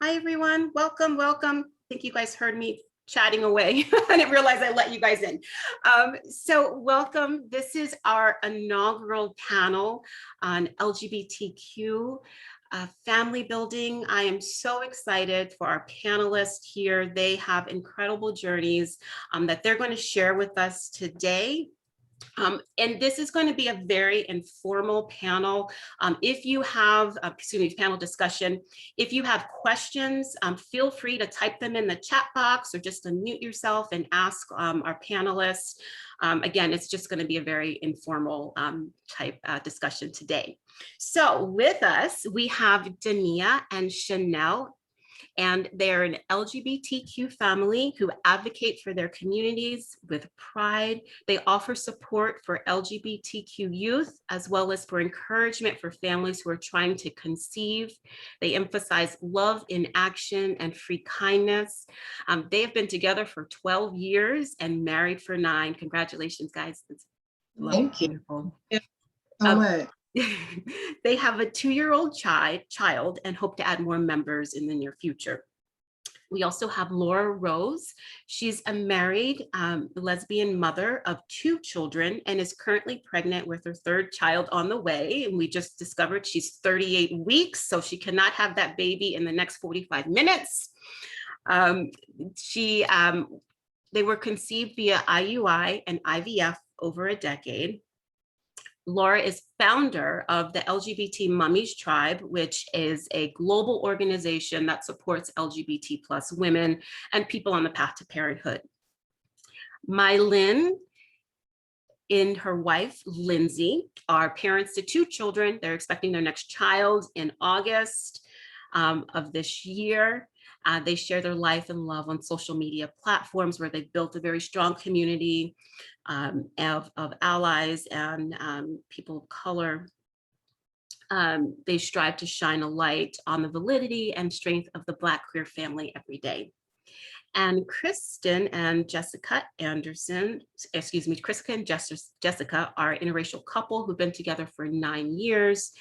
Hi, everyone. Welcome, welcome. I think you guys heard me chatting away. I didn't realize I let you guys in. So welcome. This is our inaugural panel on LGBTQ family building. I am so excited for our panelists here. They have incredible journeys that they're going to share with us today. And this is going to be a very informal panel. If you have, panel discussion, if you have questions, feel free to type them in the chat box or just unmute yourself and ask our panelists. Again, it's just going to be a very informal type discussion today. So with us, we have Dania and Chanel, and they're an LGBTQ family who advocate for their communities with pride. They offer support for LGBTQ youth, as well as for encouragement for families who are trying to conceive. They emphasize love in action and free kindness. They have been together for 12 years and married for 9. Congratulations, guys. It's Thank you. wonderful. So much. They have a 2-year-old child and hope to add more members in the near future. We also have Laura Rose. She's a married lesbian mother of 2 children and is currently pregnant with her 3rd child on the way. And we just discovered she's 38 weeks, so she cannot have that baby in the next 45 minutes. They were conceived via IUI and IVF over a decade. Laura is founder of the LGBT Mummies Tribe, which is a global organization that supports LGBT+ women and people on the path to parenthood. Mylin and her wife, Lindsay, are parents to 2 children. They're expecting their next child in August of this year. They share their life and love on social media platforms where they've built a very strong community of allies and people of color. They strive to shine a light on the validity and strength of the Black queer family every day. And Kristen and Jessica Anderson, Kristen and Jessica are an interracial couple who've been together for 9 years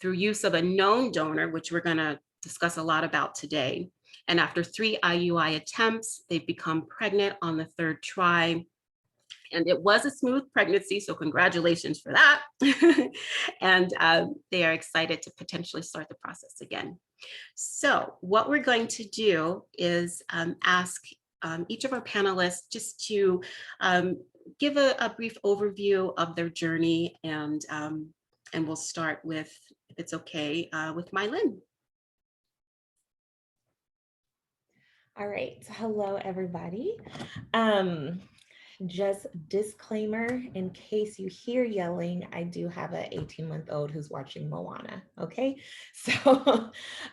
through use of a known donor, which we're going to discuss a lot about today. And after 3 IUI attempts, they've become pregnant on the 3rd try. And it was a smooth pregnancy, so congratulations for that. And they are excited to potentially start the process again. So what we're going to do is ask each of our panelists just to give a brief overview of their journey, and we'll start with, if it's okay, with Mylin. All right, hello everybody. Just disclaimer, in case you hear yelling, I do have an 18-month-old who's watching Moana, okay? So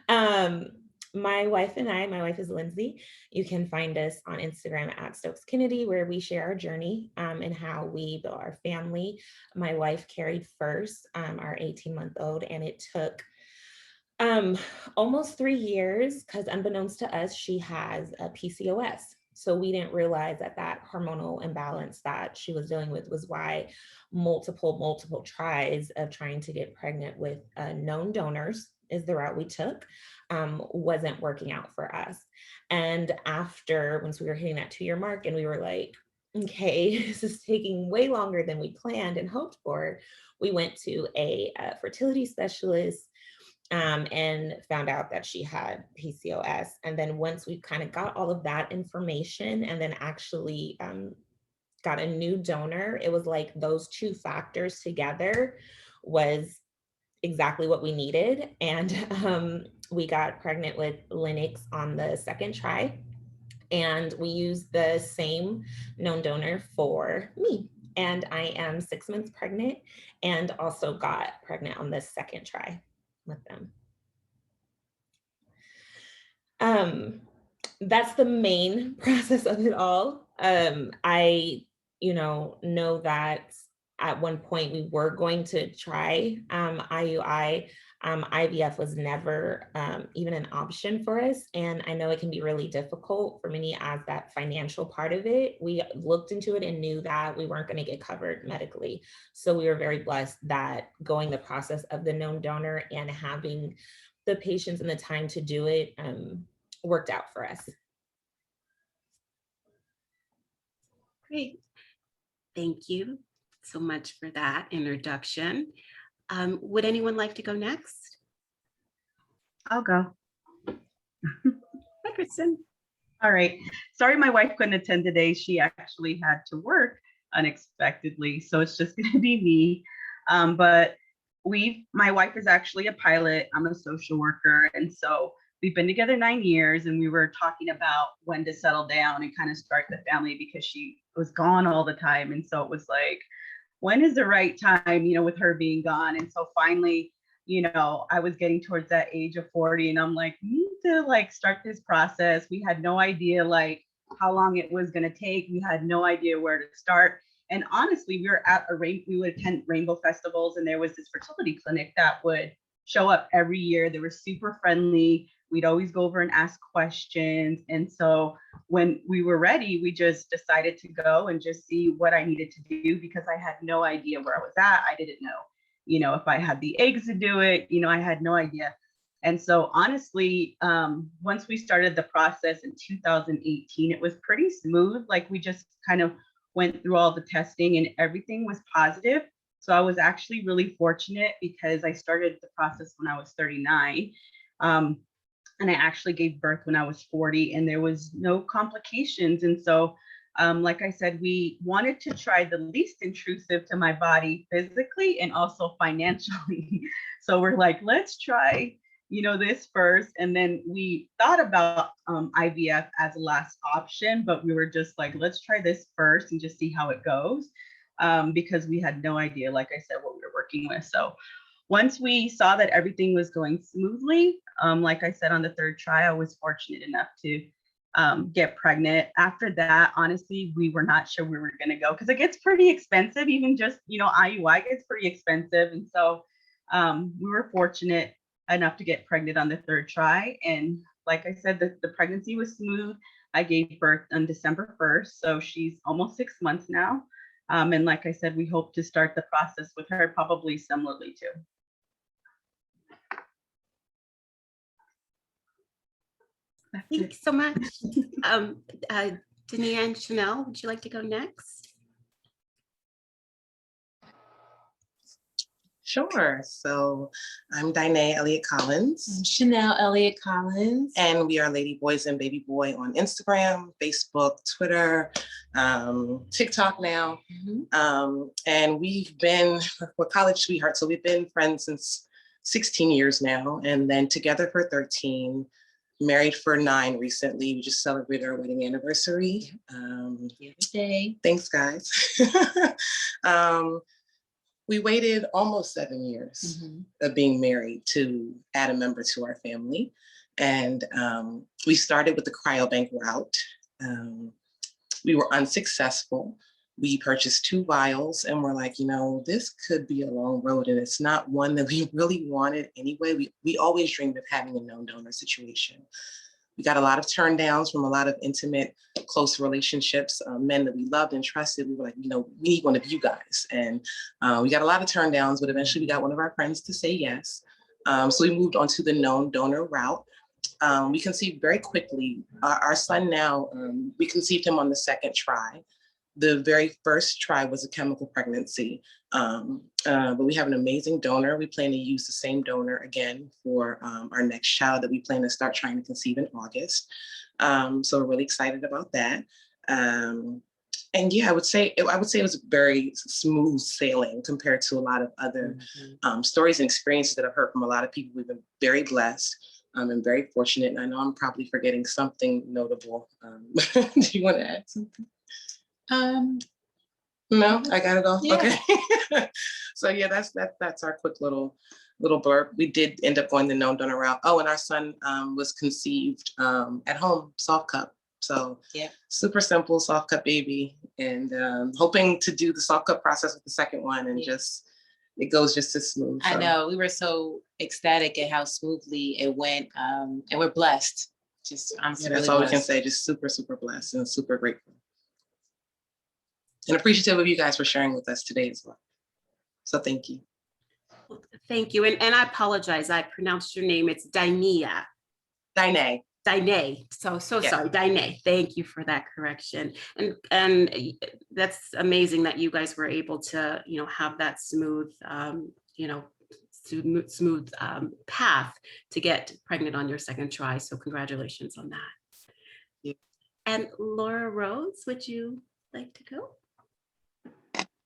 my wife is Lindsay. You can find us on Instagram at Stokes Kennedy, where we share our journey and how we built our family. My wife carried first, our 18-month-old, and it took almost 3 years, because unbeknownst to us, she has a PCOS. So we didn't realize that hormonal imbalance that she was dealing with was why multiple tries of trying to get pregnant with known donors is the route we took, wasn't working out for us. And once we were hitting that 2-year mark and we were like, okay, this is taking way longer than we planned and hoped for, we went to a fertility specialist and found out that she had PCOS. And then once we kind of got all of that information and then actually got a new donor, it was like those 2 factors together was exactly what we needed. And we got pregnant with Lennox on the 2nd try. And we used the same known donor for me. And I am 6 months pregnant and also got pregnant on the 2nd try with them. That's the main process of it all. I, know that at one point we were going to try IUI. IVF was never even an option for us. And I know it can be really difficult for many as that financial part of it. We looked into it and knew that we weren't going to get covered medically. So we were very blessed that going the process of the known donor and having the patience and the time to do it worked out for us. Great. Thank you so much for that introduction. Would anyone like to go next? I'll go. Hi, Kristen. All right. Sorry, my wife couldn't attend today. She actually had to work unexpectedly, so it's just going to be me. But my wife is actually a pilot. I'm a social worker, and so we've been together 9 years, and we were talking about when to settle down and kind of start the family because she was gone all the time, and so it was like, when is the right time, with her being gone? And so finally, I was getting towards that age of 40 and I'm like, we need to start this process. We had no idea how long it was going to take. We had no idea where to start. And honestly, we would attend rainbow festivals, and there was this fertility clinic that would show up every year. They were super friendly. We'd always go over and ask questions. And so when we were ready, we just decided to go and just see what I needed to do, because I had no idea where I was at. I didn't know, if I had the eggs to do it, I had no idea. And so honestly, once we started the process in 2018, it was pretty smooth. We just kind of went through all the testing and everything was positive. So I was actually really fortunate because I started the process when I was 39. And I actually gave birth when I was 40 and there was no complications. And so, like I said, we wanted to try the least intrusive to my body physically and also financially. So we're like, let's try, this first. And then we thought about IVF as a last option, but we were just like, let's try this first and just see how it goes. Because we had no idea, like I said, what we were working with. So once we saw that everything was going smoothly, like I said, on the third try, I was fortunate enough to get pregnant. After that, honestly, we were not sure we were going to go because it gets pretty expensive. Even just, IUI gets pretty expensive. And so we were fortunate enough to get pregnant on the third try. And like I said, the pregnancy was smooth. I gave birth on December 1st. So she's almost 6 months now. And like I said, we hope to start the process with her probably similarly too. Thank you so much. Dania and Chanel, would you like to go next? Sure. So I'm Danae Elliott Collins. I'm Chanel Elliott Collins. And we are Lady Boys and Baby Boy on Instagram, Facebook, Twitter, TikTok now. And we're college sweethearts. So we've been friends since 16 years now, and then together for 13, married for 9 recently. We just celebrated our wedding anniversary. The other day. Thanks, guys. We waited almost 7 years of being married to add a member to our family. And we started with the cryobank route. We were unsuccessful. We purchased 2 vials and we're like, this could be a long road, and it's not one that we really wanted anyway. We always dreamed of having a known donor situation. We got a lot of turn downs from a lot of intimate, close relationships, men that we loved and trusted. We were like, we need one of you guys. And we got a lot of turn downs, but eventually we got one of our friends to say yes. So we moved on to the known donor route. We conceived very quickly. Our son now, we conceived him on the 2nd try. The very first try was a chemical pregnancy, but we have an amazing donor. We plan to use the same donor again for our next child that we plan to start trying to conceive in August. So we're really excited about that. And yeah, I would say it was very smooth sailing compared to a lot of other stories and experiences that I've heard from a lot of people. We've been very blessed. And very fortunate. And I know I'm probably forgetting something notable. Do you want to add something? No, I got it all. Yeah. Okay. So yeah, that's our quick little blurb. We did end up going the known donor route. Oh, and our son was conceived at home, soft cup. So yeah, super simple soft cup baby, and hoping to do the soft cup process with the second one, and just it goes just as smooth. So. I know, we were so ecstatic at how smoothly it went, and we're blessed. I'm really that's all blessed. We can say. Just super, super blessed and super grateful. And appreciative of you guys for sharing with us today as well. So thank you. Thank you. And I apologize. I pronounced your name. It's Dania. Danae. Dine. So Yes. sorry, Dine. Thank you for that correction. And that's amazing that you guys were able to, have that smooth, smooth path to get pregnant on your second try. So congratulations on that. Yeah. And Laura Rose, would you like to go?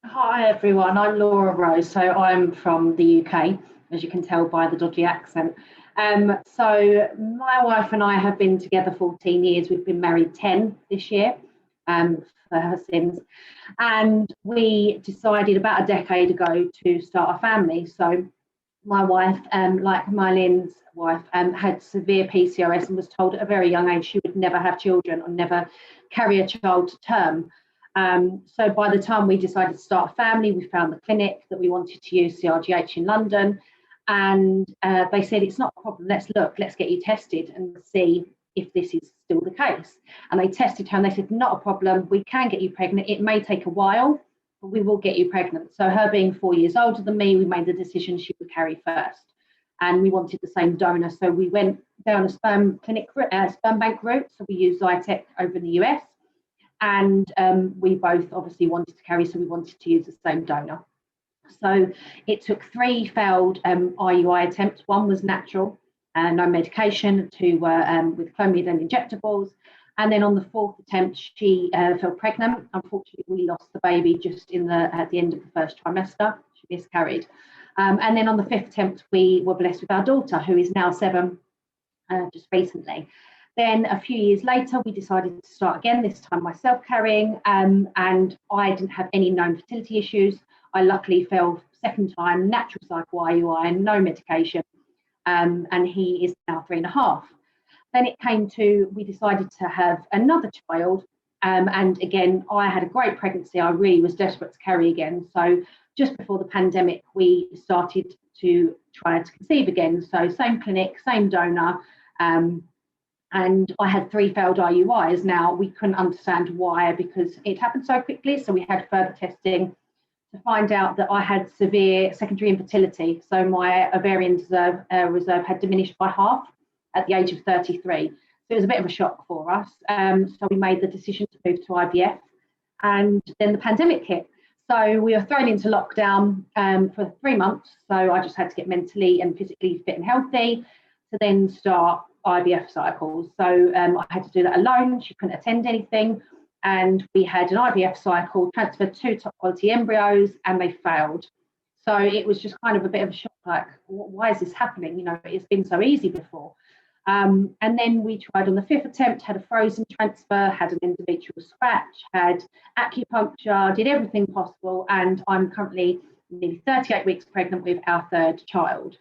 Hi everyone, I'm Laura Rose. So I'm from the UK, as you can tell by the dodgy accent. So my wife and I have been together 14 years. We've been married 10 this year, for her sins. And we decided about a decade ago to start a family. So my wife, like Mylene's wife, had severe PCOS and was told at a very young age she would never have children or never carry a child to term. So by the time we decided to start a family, we found the clinic that we wanted to use, CRGH in London, and they said, it's not a problem, let's get you tested and see if this is still the case. And they tested her and they said, not a problem, we can get you pregnant. It may take a while, but we will get you pregnant. So her being 4 years older than me, we made the decision she would carry first. And we wanted the same donor. So we went down a sperm bank route. So we used Zytec over in the US. And we both obviously wanted to carry, so we wanted to use the same donor. So it took 3 failed IUI attempts. One was natural, no medication, 2 were with Clomid and injectables. And then on the 4th attempt, she fell pregnant. Unfortunately, we lost the baby just at the end of the first trimester. She miscarried. And then on the 5th attempt, we were blessed with our daughter, who is now 7, just recently. Then a few years later, we decided to start again, this time myself carrying, and I didn't have any known fertility issues. I luckily fell second time, natural cycle IUI, no medication, and he is now 3.5. Then it came to, we decided to have another child, and again, I had a great pregnancy. I really was desperate to carry again. So just before the pandemic, we started to try to conceive again. So same clinic, same donor, and I had 3 failed IUIs. Now, we couldn't understand why, because it happened so quickly. So we had further testing to find out that I had severe secondary infertility. So my ovarian reserve had diminished by half at the age of 33. So it was a bit of a shock for us. So we made the decision to move to IVF. And then the pandemic hit. So we were thrown into lockdown for 3 months. So I just had to get mentally and physically fit and healthy to then start IVF cycles. So I had to do that alone. She couldn't attend anything. And we had an IVF cycle, transferred 2 top quality embryos, and they failed. So it was just kind of a bit of a shock, like, why is this happening? It's been so easy before. And then we tried on the 5th attempt, had a frozen transfer, had an endometrial scratch, had acupuncture, did everything possible. And I'm currently nearly 38 weeks pregnant with our 3rd child.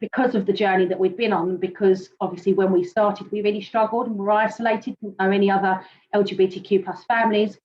Because of the journey that we've been on, because obviously when we started, we really struggled and were isolated, didn't know any other LGBTQ plus families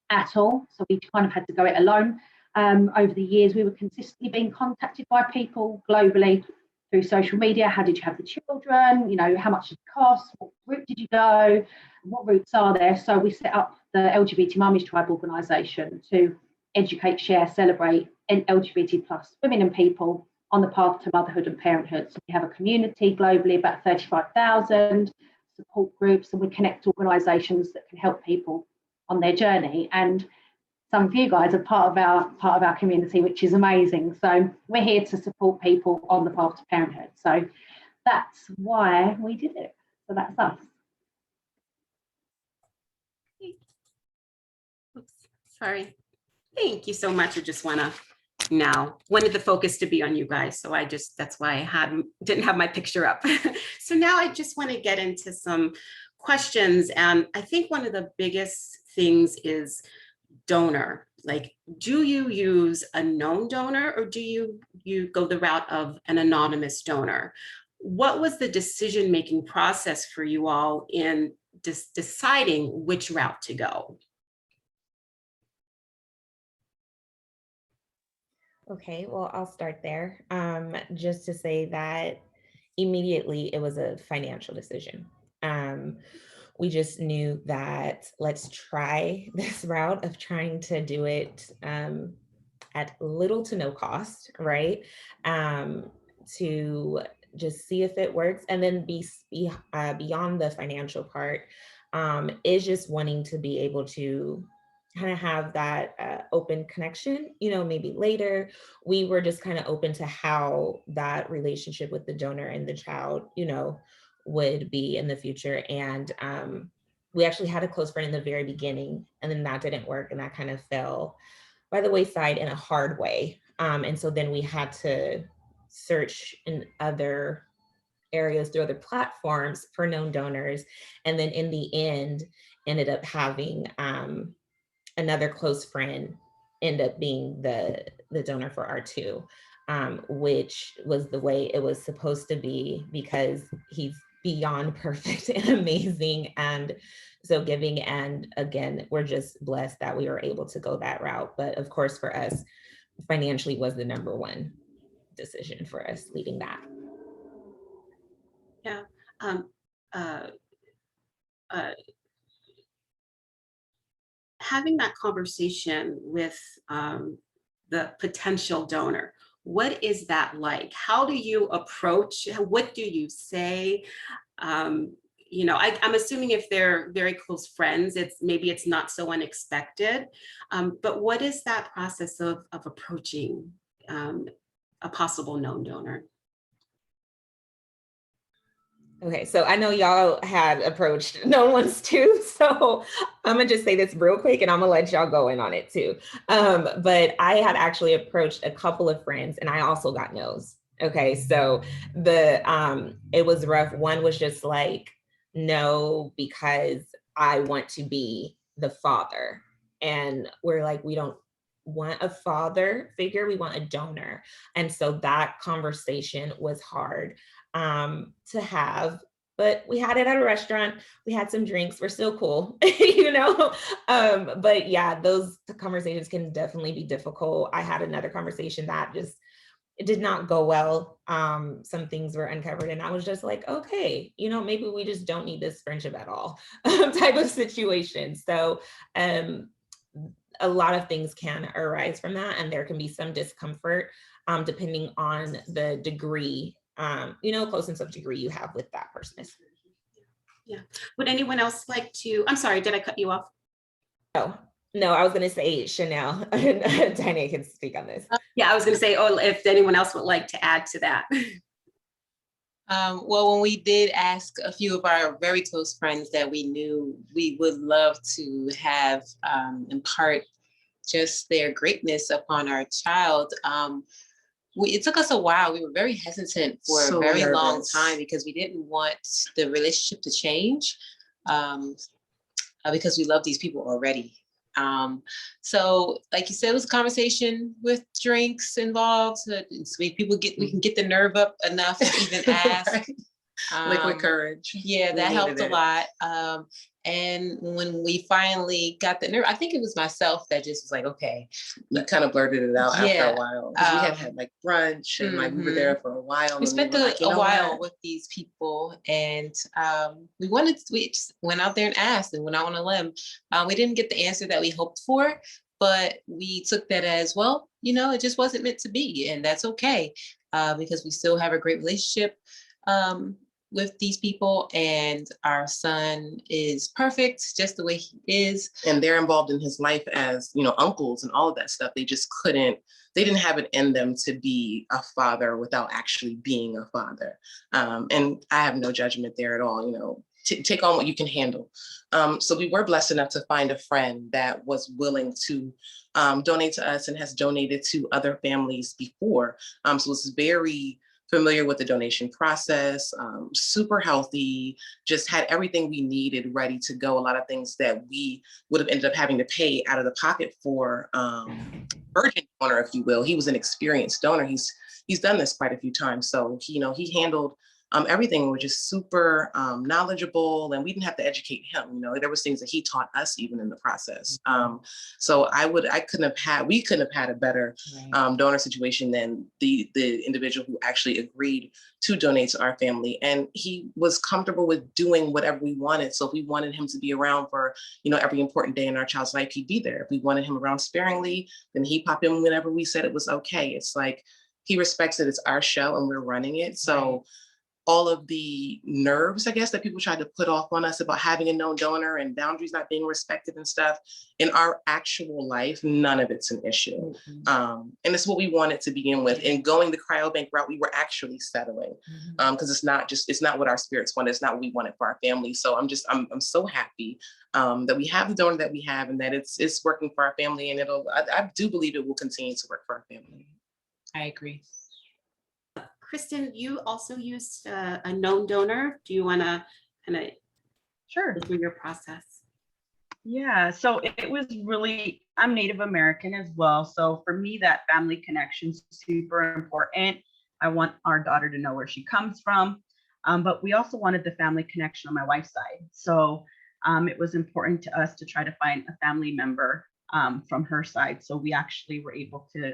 at all. So we kind of had to go it alone. Over the years, we were consistently being contacted by people globally through social media. How did you have the children? How much did it cost? What route did you go? What routes are there? So we set up the LGBT Mummies Tribe organisation to educate, share, celebrate LGBT plus women and people on the path to motherhood and parenthood. So we have a community globally, about 35,000 support groups, and we connect organisations that can help people on their journey. And some of you guys are part of our community, which is amazing. So we're here to support people on the path to parenthood. So that's why we did it. So that's us. Oops, sorry. Thank you so much. I just wanted the focus to be on you guys. So that's why I didn't have my picture up. So now I just want to get into some questions. And I think one of the biggest things is donor. Like, do you use a known donor, or do you go the route of an anonymous donor? What was the decision-making process for you all in deciding which route to go? Okay, well, I'll start there. Just to say that immediately it was a financial decision. We just knew that let's try this route of trying to do it at little to no cost, right? To just see if it works. And then beyond the financial part, is just wanting to be able to kind of have that open connection, maybe later. We were just kind of open to how that relationship with the donor and the child, would be in the future. And we actually had a close friend in the very beginning, and then that didn't work, and that kind of fell by the wayside in a hard way. And so then we had to search in other areas through other platforms for known donors. And then in the end, ended up having another close friend end up being the donor for R2, which was the way it was supposed to be, because he's beyond perfect and amazing and so giving. And again, we're just blessed that we were able to go that route. But of course, for us, financially was the number one decision for us leading that. Yeah. Having that conversation with the potential donor, what is that like? How do you approach? What do you say? I'm assuming if they're very close friends, maybe it's not so unexpected. But what is that process of approaching a possible known donor? Okay, so I know y'all had approached known ones too, so I'm gonna just say this real quick and I'm gonna let y'all go in on it too. But I had actually approached a couple of friends and I also got no's. Okay, so it was rough. One was just like, no, because I want to be the father. And we're like, we don't want a father figure, we want a donor. And so that conversation was hard to have, but we had it at a restaurant. We had some drinks. We're still cool, but yeah, those conversations can definitely be difficult. I had another conversation that it did not go well. Some things were uncovered and I was just like, okay, maybe we just don't need this friendship at all type of situation. So a lot of things can arise from that, and there can be some discomfort depending on the degree, closeness of degree you have with that person. Yeah. Would anyone else like to? I'm sorry, did I cut you off? No, I was going to say Chanel and Tanya can speak on this. Yeah, I was going to say, if anyone else would like to add to that. Well, when we did ask a few of our very close friends that we knew we would love to have impart just their greatness upon our child, it took us a while. We were very hesitant for a very long time because we didn't want the relationship to change because we love these people already. So like you said, it was a conversation with drinks involved. So we can get the nerve up enough to even ask. Right. Liquid courage. Yeah, that helped a lot. And when we finally got the nerve, I think it was myself that just was like, okay. You kind of blurted it out after a while. We had like brunch and like we were there for a while. We spent a while with these people, and we just went out there and asked and went out on a limb. We didn't get the answer that we hoped for, but we took that as, well, it just wasn't meant to be, and that's okay, because we still have a great relationship with these people, and our son is perfect just the way he is. And they're involved in his life as, uncles and all of that stuff. They just they didn't have it in them to be a father without actually being a father. And I have no judgment there at all, take on what you can handle. So we were blessed enough to find a friend that was willing to donate to us and has donated to other families before. So it's very familiar with the donation process, super healthy, just had everything we needed ready to go. A lot of things that we would have ended up having to pay out of the pocket for virgin donor, if you will. He was an experienced donor. He's done this quite a few times. So, he handled everything. Was just super knowledgeable, and we didn't have to educate him. There was things that he taught us even in the process. So we couldn't have had a better donor situation than the individual who actually agreed to donate to our family. And he was comfortable with doing whatever we wanted. So if we wanted him to be around for, every important day in our child's life, he'd be there. If we wanted him around sparingly, then he'd pop in whenever we said it was okay. It's like, he respects that it's our show and we're running it. So all of the nerves, I guess, that people try to put off on us about having a known donor and boundaries not being respected and stuff, in our actual life, none of it's an issue. And it's what we wanted to begin with. And going the cryobank route, we were actually settling, because it's not what our spirits wanted. It's not what we wanted for our family. So I'm so happy that we have the donor that we have, and that it's working for our family. And I do believe it will continue to work for our family. I agree. Kristen, you also used a known donor. Do you want to kind of Sure. go through your process? Yeah, so it was really, I'm Native American as well. So for me, that family connection is super important. I want our daughter to know where she comes from. But we also wanted the family connection on my wife's side. So it was important to us to try to find a family member from her side. So we actually were able to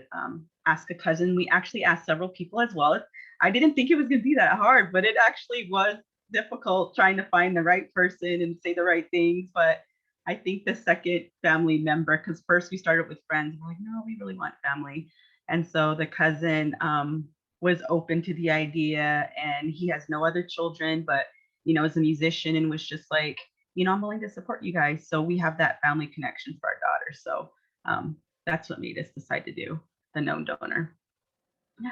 ask a cousin. We actually asked several people as well. I didn't think it was going to be that hard, but it actually was difficult trying to find the right person and say the right things. But I think the second family member, because first we started with friends, we're like, no, we really want family. And so the cousin was open to the idea, and he has no other children, but, is a musician, and was just like, I'm willing to support you guys. So we have that family connection for our daughter. So that's what made us decide to do the known donor. Yeah.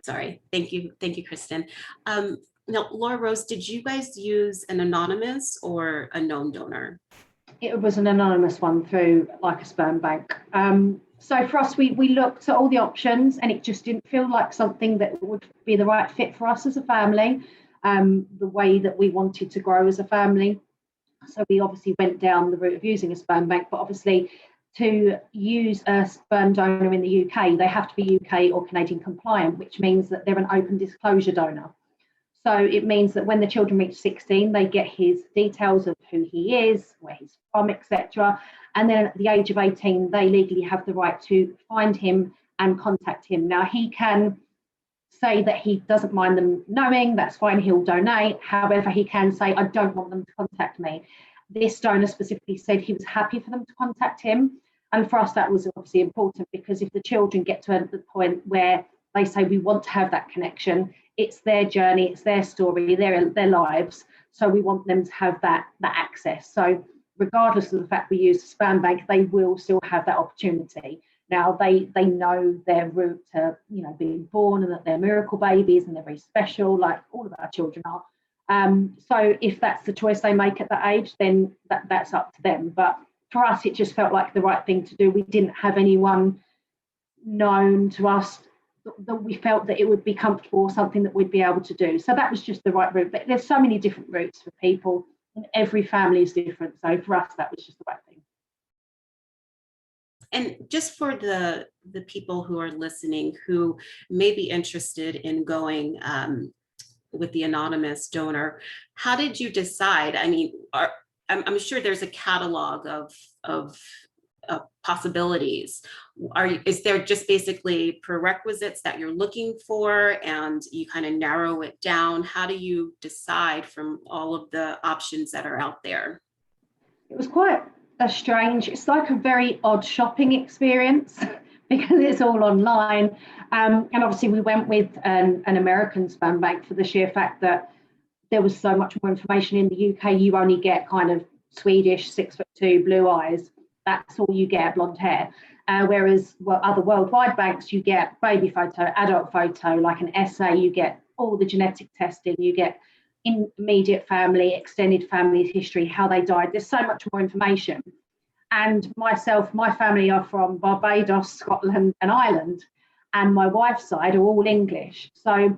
Sorry. Thank you, Kristen. Now, Laura Rose, did you guys use an anonymous or a known donor? It was an anonymous one through like a sperm bank. So for us, we looked at all the options, and it just didn't feel like something that would be the right fit for us as a family, the way that we wanted to grow as a family. So we obviously went down the route of using a sperm bank, but obviously to use a sperm donor in the UK, they have to be UK or Canadian compliant, which means that they're an open disclosure donor. So it means that when the children reach 16, they get his details of who he is, where he's from, etc. And then at the age of 18, they legally have the right to find him and contact him. Now, he can say that he doesn't mind them knowing, that's fine, he'll donate. However, he can say, I don't want them to contact me. This donor specifically said he was happy for them to contact him. And for us, that was obviously important, because if the children get to the point where they say we want to have that connection, it's their journey, it's their story, their lives. So we want them to have that access. So regardless of the fact we use a sperm bank, they will still have that opportunity. Now they know their route to being born, and that they're miracle babies and they're very special, like all of our children are. So if that's the choice they make at that age, then that's up to them. But for us, it just felt like the right thing to do. We didn't have anyone known to us that we felt that it would be comfortable, or something that we'd be able to do. So that was just the right route. But there's so many different routes for people, and every family is different. So for us, that was just the right thing. And just for the people who are listening who may be interested in going with the anonymous donor, how did you decide? I mean, I'm sure there's a catalog of possibilities. Is there just basically prerequisites that you're looking for, and you kind of narrow it down? How do you decide from all of the options that are out there? It was quite it's like a very odd shopping experience because it's all online. And obviously we went with an American sperm bank for the sheer fact that there was so much more information. In the UK, you only get kind of Swedish, 6'2", blue eyes. That's all you get, blonde hair. Whereas other worldwide banks, you get baby photo, adult photo, like an essay, you get all the genetic testing, you get immediate family, extended family history, how they died. There's so much more information. And my family are from Barbados, Scotland, and Ireland, and my wife's side are all English. So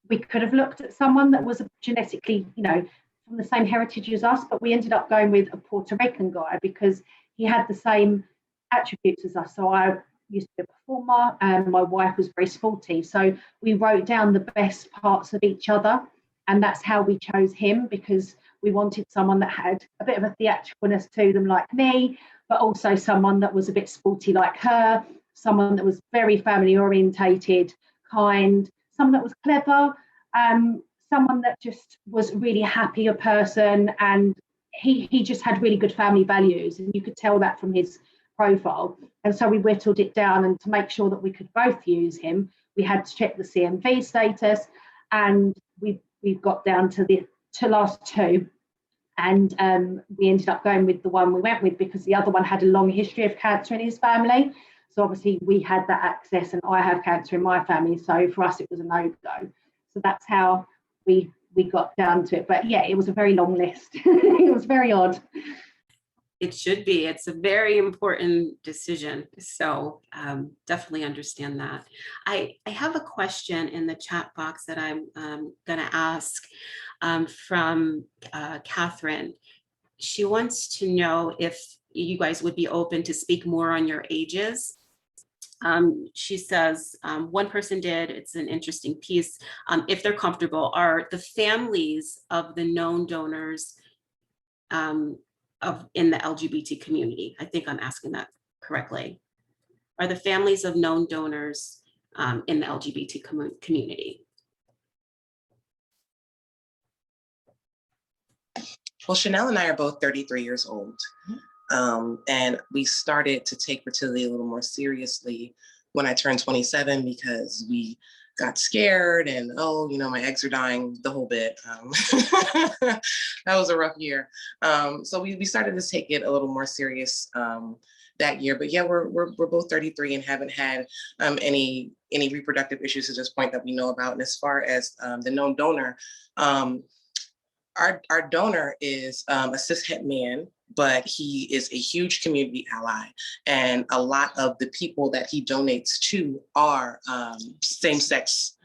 we could have looked at someone that was genetically, from the same heritage as us, but we ended up going with a Puerto Rican guy because he had the same attributes as us. So I used to be a performer, and my wife was very sporty. So we wrote down the best parts of each other. And that's how we chose him, because we wanted someone that had a bit of a theatricalness to them like me, but also someone that was a bit sporty like her, someone that was very family orientated, kind, someone that was clever, someone that just was really happy a person and he just had really good family values, and you could tell that from his profile. And so we whittled it down, and to make sure that we could both use him, we had to check the CMV status, and we've got down to the last two. And we ended up going with the one we went with because the other one had a long history of cancer in his family. So obviously we had that access, and I have cancer in my family. So for us, it was a no-go. So that's how we got down to it. But yeah, it was a very long list. It was very odd. It should be. It's a very important decision. So definitely understand that. I have a question in the chat box that I'm going to ask from Catherine. She wants to know if you guys would be open to speak more on your ages. She says, one person did, it's an interesting piece. If they're comfortable, are the families of the known donors in the LGBT community? I think I'm asking that correctly. Are the families of known donors in the LGBT community? Well, Chanel and I are both 33 years old. And we started to take fertility a little more seriously when I turned 27, because we got scared and, oh, you know, my eggs are dying, the whole bit. That was a rough year. So we started to take it a little more serious that year. But yeah, we're both 33 and haven't had any reproductive issues at this point that we know about. And as far as the known donor, our donor is a cishet man, but he is a huge community ally. And a lot of the people that he donates to are same-sex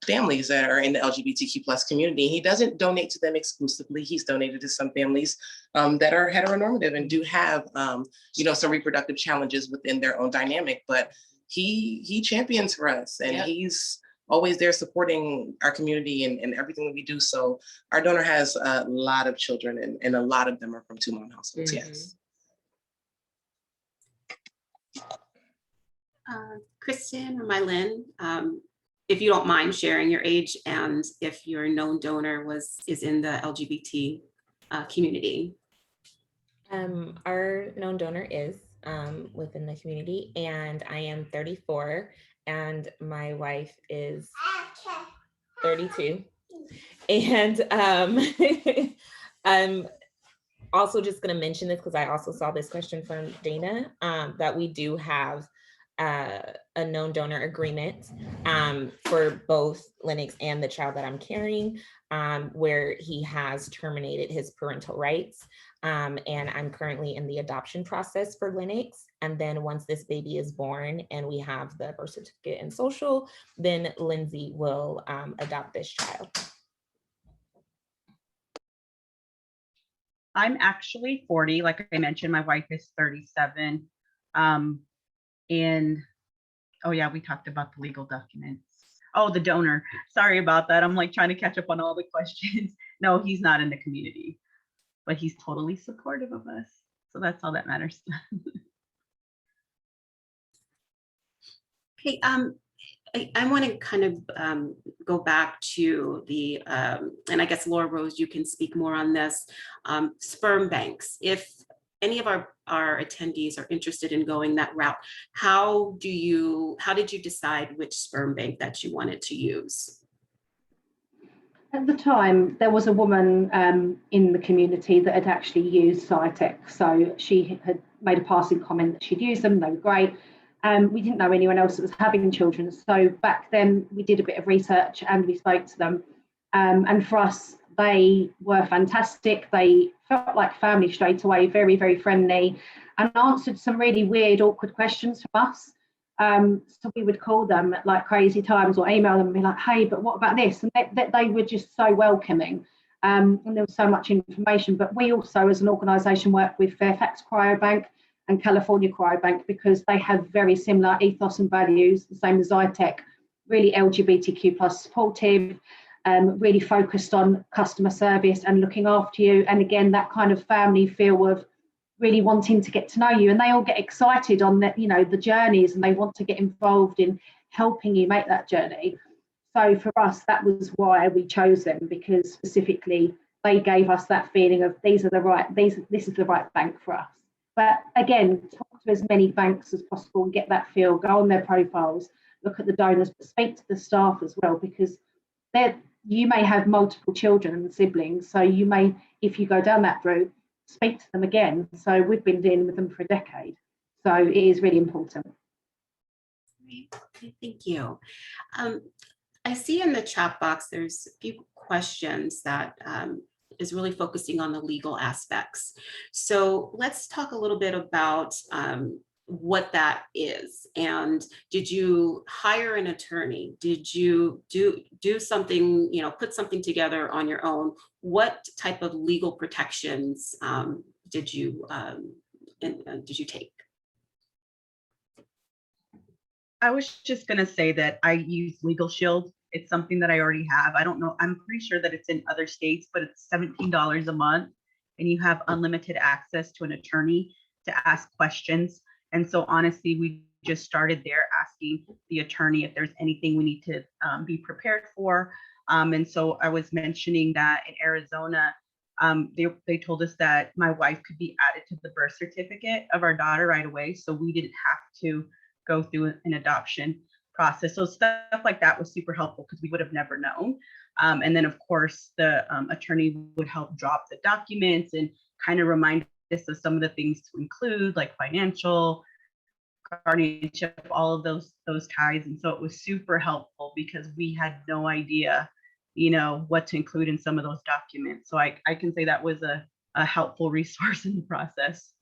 families that are in the LGBTQ plus community. He doesn't donate to them exclusively. He's donated to some families that are heteronormative and do have, you know, some reproductive challenges within their own dynamic, but he champions for us, and he's always there supporting our community and everything that we do. So our donor has a lot of children, and a lot of them are from two-mom households, yes. Kristen or Mylin, if you don't mind sharing your age and if your known donor is in the LGBT community. Our known donor is within the community, and I am 34, and my wife is 32. And I'm also just going to mention this because I also saw this question from Dana, that we do have a known donor agreement for both Lennox and the child that I'm carrying, where he has terminated his parental rights. And I'm currently in the adoption process for Lennox. And then once this baby is born and we have the birth certificate and social, then Lindsay will adopt this child. I'm actually 40. Like I mentioned, my wife is 37. And oh yeah, we talked about the legal documents. Oh, the donor. Sorry about that. I'm like trying to catch up on all the questions. No, he's not in the community, but he's totally supportive of us. So that's all that matters. Okay, I want to kind of go back to the, and I guess Laura Rose, you can speak more on this, sperm banks. If any of our attendees are interested in going that route, how did you decide which sperm bank that you wanted to use? At the time, there was a woman in the community that had actually used Cytec. So she had made a passing comment that she'd used them, they were great. We didn't know anyone else that was having children. So back then we did a bit of research and we spoke to them. And for us, they were fantastic. They felt like family straight away, very, very friendly, and answered some really weird, awkward questions from us. So we would call them at like crazy times or email them and be like, hey, but what about this? And they were just so welcoming. And there was so much information. But we also, as an organisation, work with Fairfax Cryobank and California Cryobank because they have very similar ethos and values, the same as Zytec, really LGBTQ plus supportive, really focused on customer service and looking after you. And again, that kind of family feel of really wanting to get to know you, and they all get excited on the, you know, the journeys, and they want to get involved in helping you make that journey. So for us, that was why we chose them, because specifically they gave us that feeling of this is the right bank for us. But again, talk to as many banks as possible and get that feel, go on their profiles, look at the donors, but speak to the staff as well, because you may have multiple children and siblings. So you may, if you go down that route, speak to them again. So we've been dealing with them for a decade. So it is really important. Okay, thank you. I see in the chat box, there's a few questions that is really focusing on the legal aspects. So let's talk a little bit about what that is. And did you hire an attorney? Did you do something, put something together on your own? What type of legal protections did you take? I was just going to say that I use Legal Shield. It's something that I already have. I don't know. I'm pretty sure that it's in other states, but it's $17 a month and you have unlimited access to an attorney to ask questions. And so honestly, we just started there asking the attorney if there's anything we need to be prepared for. And so I was mentioning that in Arizona, they told us that my wife could be added to the birth certificate of our daughter right away. So we didn't have to go through an adoption process. So stuff like that was super helpful because we would have never known. And then of course the attorney would help drop the documents and kind of remind us of some of the things to include, like financial, guardianship, all of those ties. And so it was super helpful because we had no idea, what to include in some of those documents. So I can say that was a helpful resource in the process.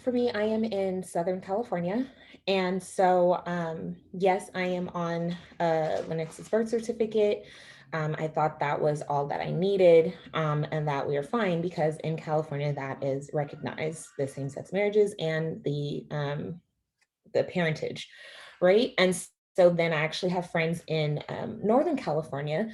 For me, I am in Southern California. And so, yes, I am on Lennox's birth certificate. I thought that was all that I needed, and that we are fine because in California, that is recognized, the same-sex marriages and the parentage, right? And so then I actually have friends in Northern California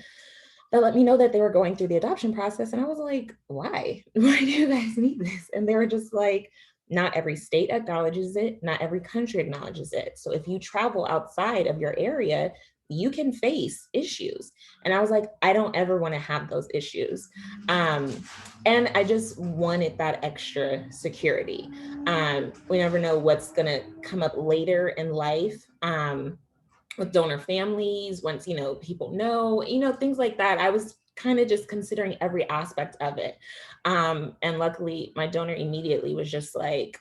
that let me know that they were going through the adoption process. And I was like, why? Why do you guys need this? And they were just like, not every state acknowledges it. Not every country acknowledges it. So if you travel outside of your area, you can face issues. And I was like, I don't ever want to have those issues. And I just wanted that extra security. We never know what's going to come up later in life. With donor families, once, people know, things like that. I was kind of just considering every aspect of it. And luckily my donor immediately was just like,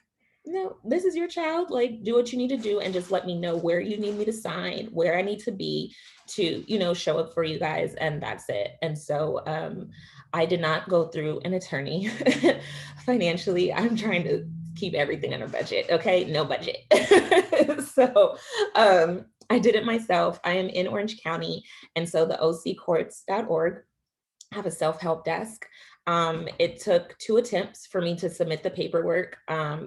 no, this is your child, like do what you need to do and just let me know where you need me to sign, where I need to be to, show up for you guys. And that's it. And so I did not go through an attorney. Financially, I'm trying to keep everything in a budget. Okay, no budget. So I did it myself. I am in Orange County. And so the occourts.org have a self-help desk. It took 2 attempts for me to submit the paperwork.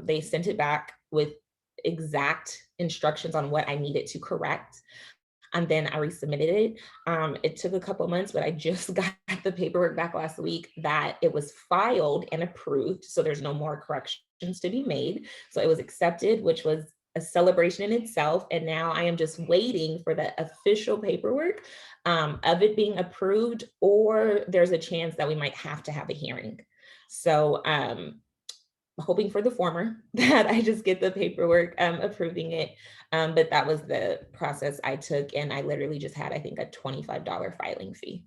They sent it back with exact instructions on what I needed to correct. And then I resubmitted it. It took a couple months, but I just got the paperwork back last week that it was filed and approved. So there's no more corrections to be made. So it was accepted, which was a celebration in itself. And now I am just waiting for the official paperwork of it being approved, or there's a chance that we might have to have a hearing. So hoping for the former, that I just get the paperwork approving it. But that was the process I took. And I literally just had, I think, a $25 filing fee.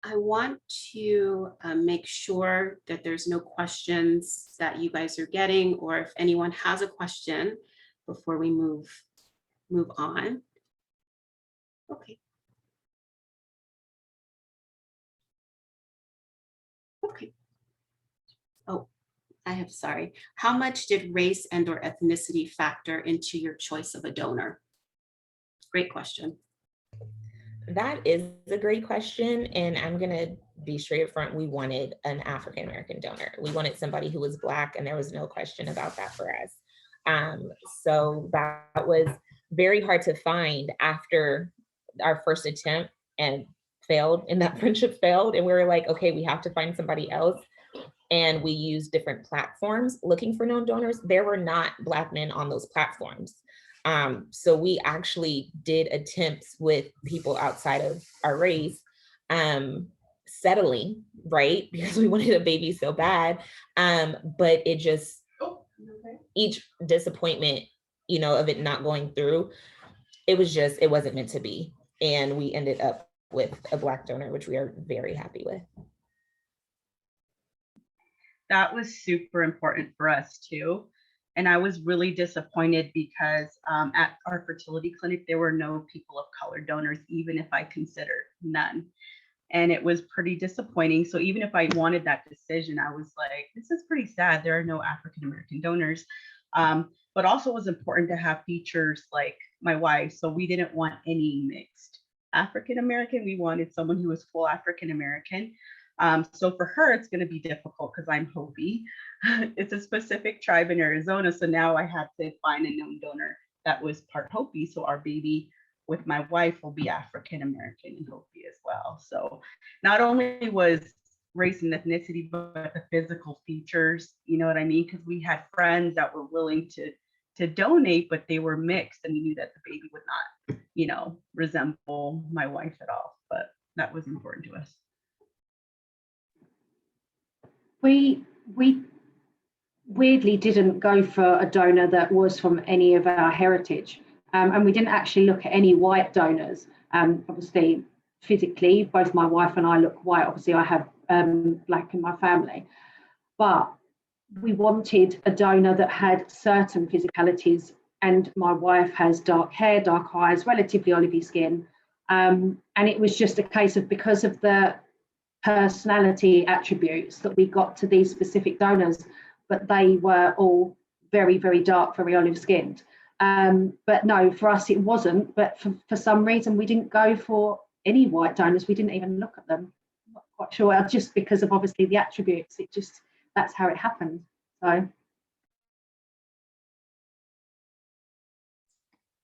I want to make sure that there's no questions that you guys are getting, or if anyone has a question before we move on. Okay. Okay. Oh, sorry. How much did race and or ethnicity factor into your choice of a donor? Great question. That is a great question. And I'm going to be straight up front. We wanted an African-American donor. We wanted somebody who was Black, and there was no question about that for us. So that was very hard to find after our first attempt and failed, and that friendship failed. And we were like, okay, we have to find somebody else. and we used different platforms looking for known donors, there were not Black men on those platforms. So we actually did attempts with people outside of our race, settling, right? Because we wanted a baby so bad. But it just, each disappointment, you know, of it not going through, it wasn't meant to be. And we ended up with a Black donor, which we are very happy with. That was super important for us too. And I was really disappointed because at our fertility clinic, there were no people of color donors, even if I considered none. And it was pretty disappointing. So even if I wanted that decision, I was like, this is pretty sad. There are no African-American donors. But also it was important to have features like my wife. So we didn't want any mixed African-American. We wanted someone who was full African-American. So for her, it's going to be difficult because I'm Hopi. It's a specific tribe in Arizona. So now I had to find a known donor that was part Hopi. So our baby with my wife will be African-American and Hopi as well. So not only was race and ethnicity, but the physical features, you know what I mean? Because we had friends that were willing to donate, but they were mixed, and we knew that the baby would not, you know, resemble my wife at all. But that was important to us. We weirdly didn't go for a donor that was from any of our heritage. And we didn't actually look at any white donors. Obviously, physically, both my wife and I look white. Obviously, I have Black in my family. But we wanted a donor that had certain physicalities. And my wife has dark hair, dark eyes, relatively olivey skin. And it was just a case of, because of the personality attributes, that we got to these specific donors, but they were all very, very dark, very olive skinned. But no, for us it wasn't. But for some reason we didn't go for any white donors. We didn't even look at them. I'm not quite sure, just because of obviously the attributes. It just, that's how it happened. So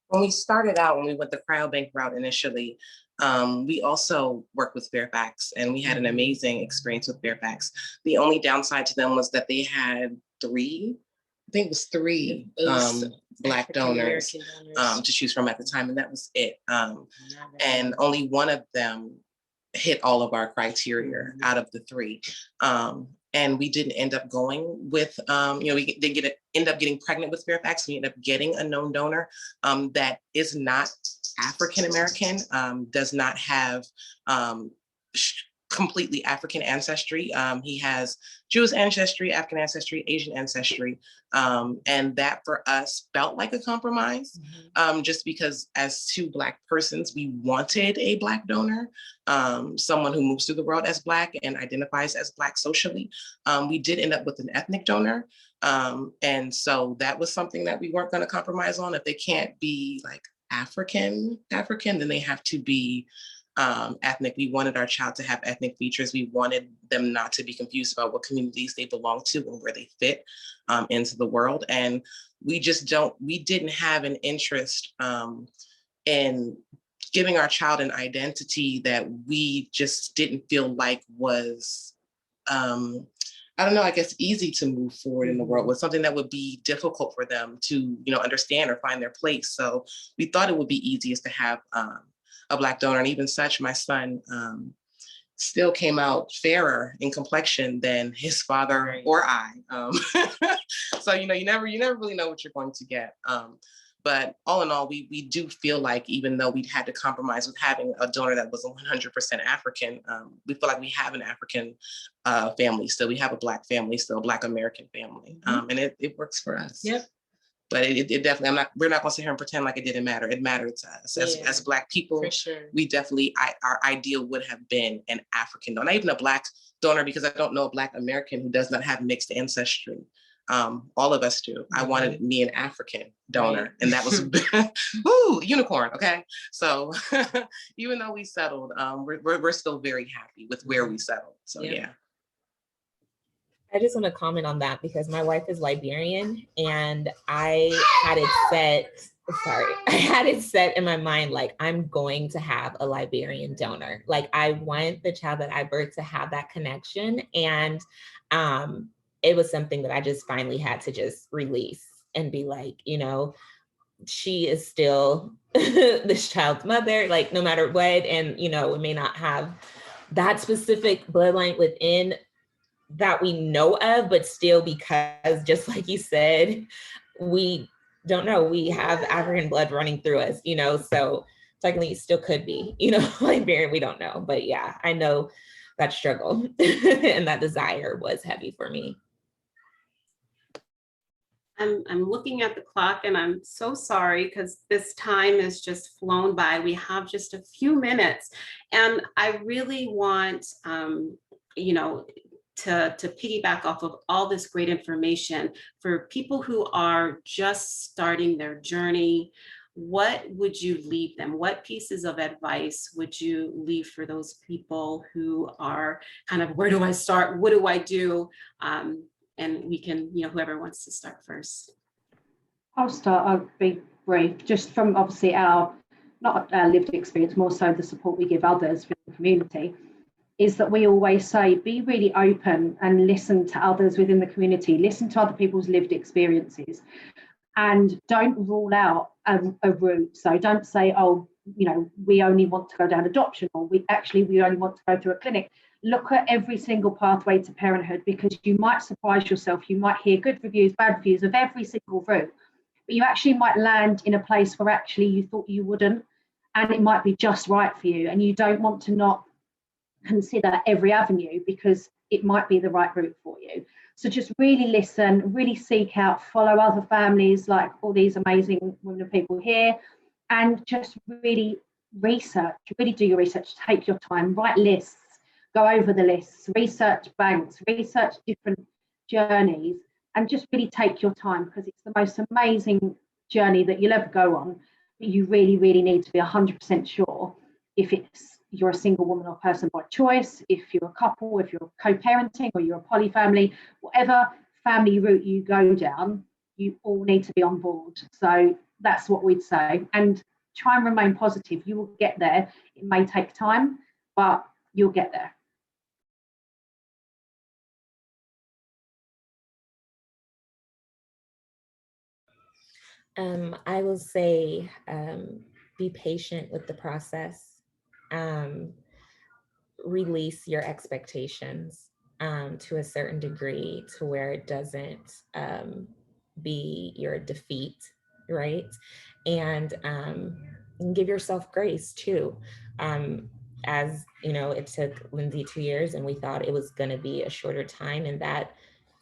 when we started out, when we went the cryobank route initially, we also worked with Fairfax, and we had an amazing experience with Fairfax. The only downside to them was that they had three Black donors to choose from at the time, and that was it. And only one of them hit all of our criteria out of the three. And we didn't end up going with, we didn't end up getting pregnant with Fairfax. We ended up getting a known donor that is not African-American, does not have completely African ancestry. He has Jewish ancestry, African ancestry, Asian ancestry. And that for us felt like a compromise, just because as two Black persons, we wanted a Black donor, someone who moves through the world as Black and identifies as Black socially. We did end up with an ethnic donor. And so that was something that we weren't going to compromise on. If they can't be like African, then they have to be ethnic. We wanted our child to have ethnic features. We wanted them not to be confused about what communities they belong to and where they fit into the world. And we didn't have an interest in giving our child an identity that we just didn't feel like was, I don't know, I guess easy to move forward in the world, was something that would be difficult for them to, understand or find their place. So we thought it would be easiest to have a Black donor. And even such, my son still came out fairer in complexion than his father or I. So, you never really know what you're going to get. But all in all, we do feel like, even though we'd had to compromise with having a donor that was 100% African, we feel like we have an African family still. We have a Black family still, a Black American family. And it works for us. Yep. But it definitely, we're not going to sit here and pretend like it didn't matter. It mattered to us as Black people. For sure. We definitely, our ideal would have been an African donor, not even a Black donor, because I don't know a Black American who does not have mixed ancestry. All of us do. I wanted me an African donor, and that was woo, unicorn. Okay, so even though we settled, we're still very happy with where we settled. So yeah. I just want to comment on that because my wife is Liberian, and I had it set sorry, I had it set in my mind, like, I'm going to have a Liberian donor. Like, I want the child that I birthed to have that connection. And it was something that I just finally had to just release and be like, she is still this child's mother, like, no matter what. And, it may not have that specific bloodline within that we know of, but still, because just like you said, we don't know, we have African blood running through us, so technically it still could be, Liberian, we don't know. But yeah, I know that struggle and that desire was heavy for me. I'm looking at the clock and I'm so sorry because this time has just flown by. We have just a few minutes and I really want, to piggyback off of all this great information for people who are just starting their journey. What would you leave them? What pieces of advice would you leave for those people who are kind of, where do I start? What do I do? And we can, whoever wants to start first. I'll start. I'll be brief. Just from obviously not our lived experience, more so the support we give others within the community, is that we always say, be really open and listen to others within the community, listen to other people's lived experiences, and don't rule out a route. So don't say, oh, we only want to go down adoption, or we only want to go through a clinic. Look at every single pathway to parenthood, because you might surprise yourself. You might hear good reviews, bad reviews of every single route, but you actually might land in a place where actually you thought you wouldn't, and it might be just right for you. And you don't want to not consider every avenue because it might be the right route for you. So just really listen, really seek out, follow other families like all these amazing women and people here, and just really research, really do your research, take your time, write lists, go over the lists, research banks, research different journeys, and just really take your time, because it's the most amazing journey that you'll ever go on. But you really, really need to be 100% sure if you're a single woman or person by choice, if you're a couple, if you're co-parenting, or you're a poly family, whatever family route you go down, you all need to be on board. So that's what we'd say. And try and remain positive. You will get there. It may take time, but you'll get there. I will say, be patient with the process. Release your expectations to a certain degree, to where it doesn't be your defeat, right? And give yourself grace too. As it took Lindsay 2 years, and we thought it was going to be a shorter time, and that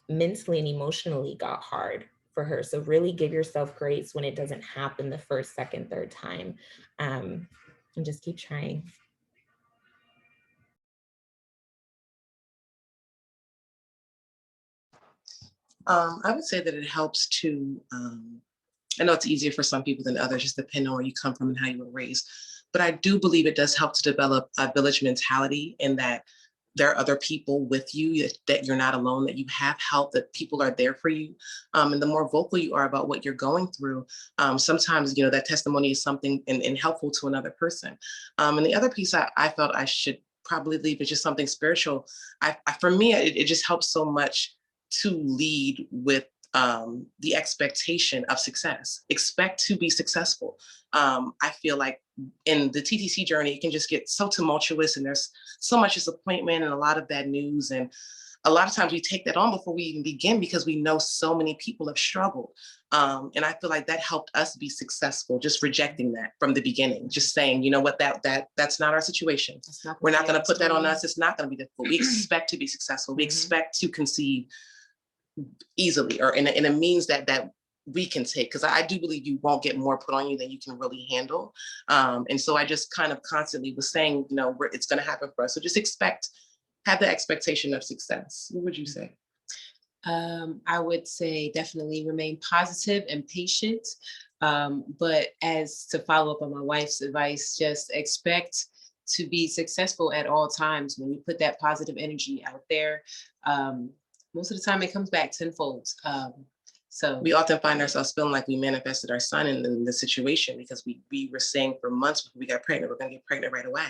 mentally and emotionally got hard for her. So really give yourself grace when it doesn't happen the first, second, third time, and just keep trying. I would say that it helps to, I know it's easier for some people than others, just depending on where you come from and how you were raised. But I do believe it does help to develop a village mentality, in that there are other people with you, that you're not alone, that you have help, that people are there for you. And the more vocal you are about what you're going through, sometimes, that testimony is something and helpful to another person. And the other piece I felt I should probably leave is just something spiritual. For me, it just helps so much to lead with the expectation of success. Expect to be successful. I feel like in the TTC journey, it can just get so tumultuous, and there's so much disappointment and a lot of bad news. And a lot of times we take that on before we even begin, because we know so many people have struggled. And I feel like that helped us be successful, just rejecting that from the beginning, just saying, you know what, that's not our situation. We're not going to put that on us. It's not going to be difficult. We expect to be successful. We expect to conceive easily, or in a means that we can take, because I do believe you won't get more put on you than you can really handle. And so I just kind of constantly was saying, it's going to happen for us. So just have the expectation of success. What would you say? I would say definitely remain positive and patient. But as to follow up on my wife's advice, just expect to be successful at all times. When you put that positive energy out there, most of the time it comes back tenfold. So we often find ourselves feeling like we manifested our son in the situation because we were saying for months before we got pregnant, we're going to get pregnant right away.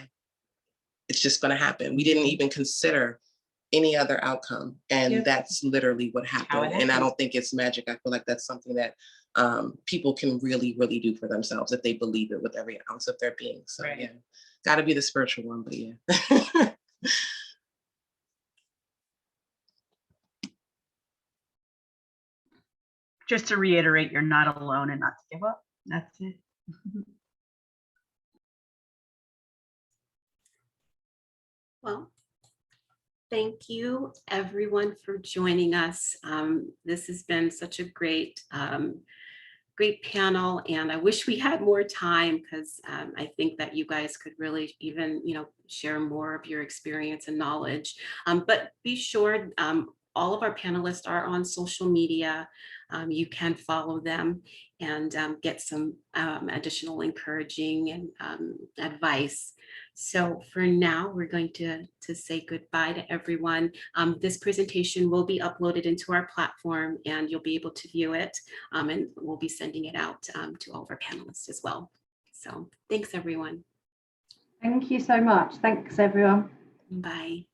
It's just going to happen. We didn't even consider any other outcome. And that's literally what happened. And I don't think it's magic. I feel like that's something that people can really, really do for themselves if they believe it with every ounce of their being. So yeah, got to be the spiritual one, but yeah. Just to reiterate, you're not alone and not to give up. That's it. Well, thank you everyone for joining us. This has been such a great panel, and I wish we had more time because I think that you guys could really even, share more of your experience and knowledge. But be sure, all of our panelists are on social media. You can follow them and get some additional encouraging and advice. So for now, we're going to say goodbye to everyone. This presentation will be uploaded into our platform and you'll be able to view it, and we'll be sending it out to all of our panelists as well. So thanks everyone. Thank you so much. Thanks everyone. Bye.